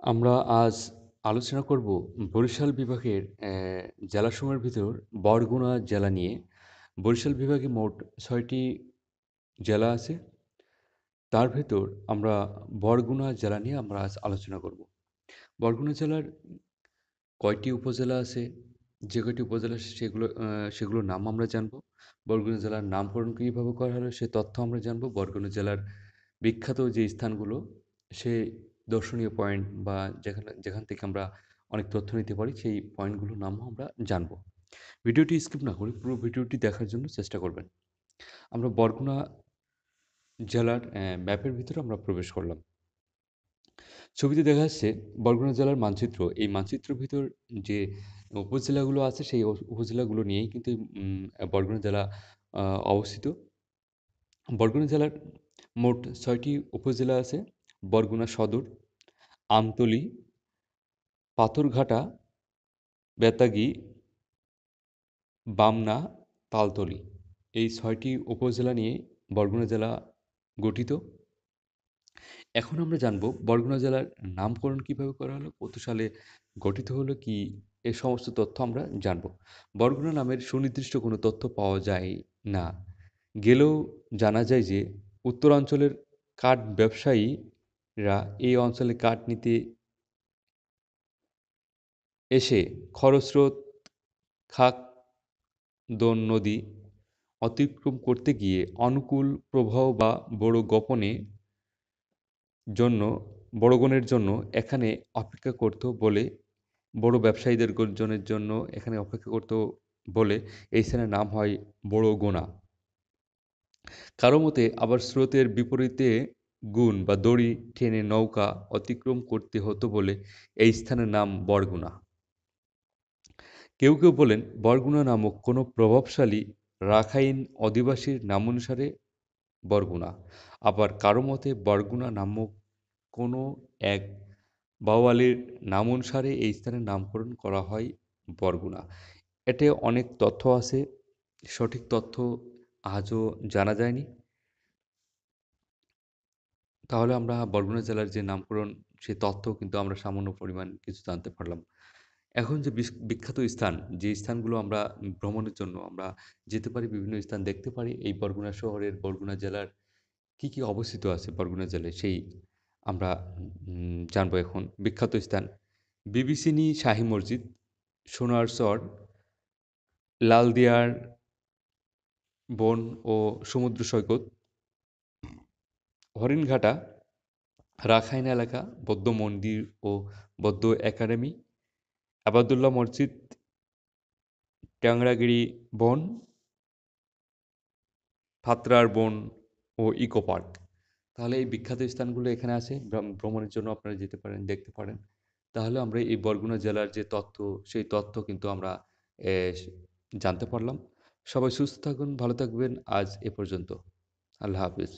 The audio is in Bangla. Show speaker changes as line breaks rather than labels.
আমরা আজ আলোচনা করব বরিশাল বিভাগের জেলাসমূহের ভিতর বরগুনা জেলা নিয়ে। বরিশাল বিভাগে মোট ৬টি জেলা আছে। তার ভেতর আমরা বরগুনা জেলা নিয়ে আমরা আজ আলোচনা করব। বরগুনা জেলার কয়টি উপজেলা আছে, যে কয়টি উপজেলা সেগুলোর নাম আমরা জানব। বরগুনা জেলার নামকরণ কীভাবে করা হলো সে তথ্য আমরা জানব। বরগুনা জেলার বিখ্যাত যে স্থানগুলো, সে দর্শনীয় পয়েন্ট বা যেখানে যেখান থেকে আমরা অনেক তথ্য নিতে পারি, সেই পয়েন্টগুলোর নামও আমরা জানব। ভিডিওটি স্কিপ না করে পুরো ভিডিওটি দেখার জন্য চেষ্টা করবেন। আমরা বরগুনা জেলার ম্যাপের ভিতরে আমরা প্রবেশ করলাম। ছবিতে দেখা যাচ্ছে বরগুনা জেলার মানচিত্র। এই মানচিত্রের ভিতর যে উপজেলাগুলো আছে সেই উপজেলাগুলো নিয়েই কিন্তু বরগুনা জেলা আ অবস্থিত। বরগুনা জেলার মোট ৬টি উপজেলা আছে। বরগুনা সদর, আমতলী, পাথরঘাটা, বেতাগী, বামনা, তালতলী। এই ৬টি উপজেলা নিয়ে বরগুনা জেলা গঠিত। এখন আমরা জানব বরগুনা জেলার নামকরণ কিভাবে করা হলো, কত সালে গঠিত হলো, কি এ সমস্ত তথ্য আমরা জানব। বরগুনা নামের সুনির্দিষ্ট কোনো তথ্য পাওয়া যায় না। গেলেও জানা যায় যে উত্তরাঞ্চলের কাঠ ব্যবসায়ীরা এই অঞ্চলে কাঠ নিতে এসে খরস্রোত, খাকদন নদী অতিক্রম করতে গিয়ে অনুকূল প্রবাহ বা জন্য বড়গণের জন্য এখানে অপেক্ষা করত বলে বড় ব্যবসায়ীদের জনের জন্য এখানে অপেক্ষা করত বলে এই স্থানের নাম হয় বড়গোনা। কারো মতে আবার স্রোতের বিপরীতে গুণ বা দড়ি টেনে নৌকা অতিক্রম করতে হতো বলে এই স্থানের নাম বরগুনা। কেউ কেউ বলেন বরগুনা নামক কোনো প্রভাবশালী রাখাইন অধিবাসীর নামানুসারে বরগুনা। আবার কারো মতে বরগুনা নামক কোনো এক বাওয়ালীর নামানুসারে এই স্থানের নামকরণ করা হয় বরগুনা। এতে অনেক তথ্য আছে, সঠিক তথ্য আজও জানা যায়নি। তাহলে আমরা বরগুনা জেলার যে নামকরণ, সে তথ্য কিন্তু আমরা সামান্য পরিমাণ কিছু জানতে পারলাম। এখন যে বিখ্যাত স্থান, যে স্থানগুলো আমরা ভ্রমণের জন্য আমরা যেতে পারি, বিভিন্ন স্থান দেখতে পারি, এই বরগুনা শহরের, বরগুনা জেলার কি অবস্থিত আছে বরগুনা জেলায়, সেই আমরা জানবো এখন। বিখ্যাত স্থান: বিবিসিনি শাহী মসজিদ, সোনার চর, লালদিয়ার বন ও সমুদ্র সৈকত, হরিণঘাটা, রাখাইন এলাকা, বৌদ্ধ মন্দির ও বৌদ্ধ একাডেমি, আবাদুল্লাহ মসজিদ, ট্যাংরাগিরি বন, ফাতরার বন ও ইকো পার্ক। তাহলে এই বিখ্যাত স্থানগুলো এখানে আছে। ভ্রমণের জন্য আপনারা যেতে পারেন, দেখতে পারেন। তাহলে আমরা এই বরগুনা জেলার যে তথ্য, সেই তথ্য কিন্তু আমরা এ জানতে পারলাম। সবাই সুস্থ থাকুন, ভালো থাকবেন। আজ এ পর্যন্ত। আল্লাহ হাফেজ।